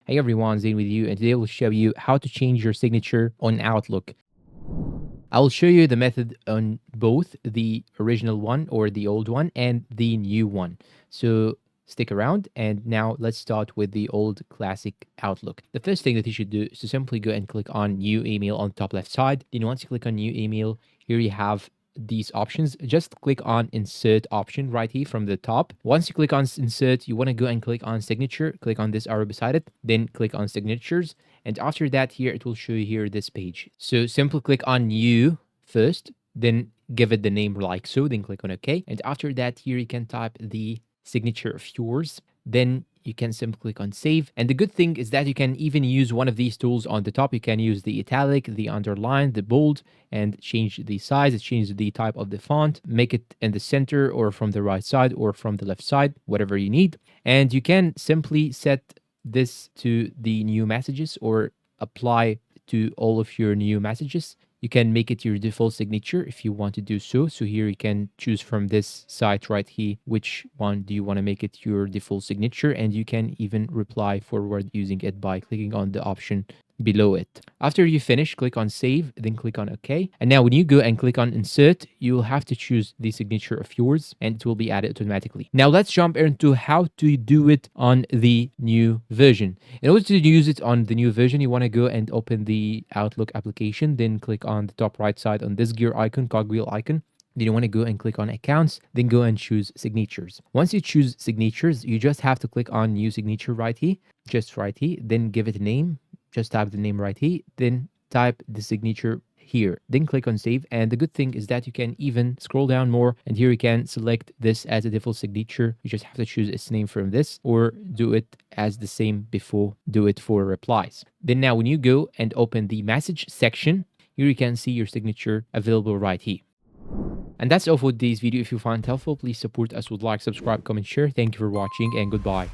Hey everyone, Zain with you, and today we'll show you how to change your signature on Outlook. I will show you the method on both the original one or the old one and the new one. So stick around, and now let's start with the old classic Outlook. The first thing that you should do is to simply go and click on New Email on the top left side. Then once you click on New Email, here you have these options. Just click on Insert option right here from the top. Once you click on Insert, you want to go and click on Signature. Click on this arrow beside it, then click on Signatures. And after that, here it will show you here this page. So simply click on New first, then give it the name like so, then click on OK. And after that, here you can type the signature of yours. Then you can simply click on Save. And the good thing is that you can even use one of these tools on the top. You can use the italic, the underline, the bold, and change the size, change the type of the font, make it in the center or from the right side or from the left side, whatever you need. And you can simply set this to the new messages or apply to all of your new messages. You can make it your default signature if you want to do so. So here you can choose from this site right here, which one do you want to make it your default signature, and you can even reply forward using it by clicking on the option below it. After you finish, click on Save, then click on OK. And now when you go and click on Insert, you will have to choose the signature of yours and it will be added automatically. Now let's jump into how to do it on the new version. In order to use it on the new version, you want to go and open the Outlook application, then click on the top right side on this gear icon, cogwheel icon. Then you want to go and click on Accounts, then go and choose Signatures. Once you choose Signatures, you just have to click on New Signature right here, just right here, then give it a name. Just type the name right here, then type the signature here, then click on Save. And the good thing is that you can even scroll down more, and here you can select this as a default signature. You just have to choose its name from this, or do it as the same before, do it for replies. Then now when you go and open the message section, here you can see your signature available right here. And that's all for today's video. If you find it helpful, please support us with like, subscribe, comment, share. Thank you for watching, and goodbye.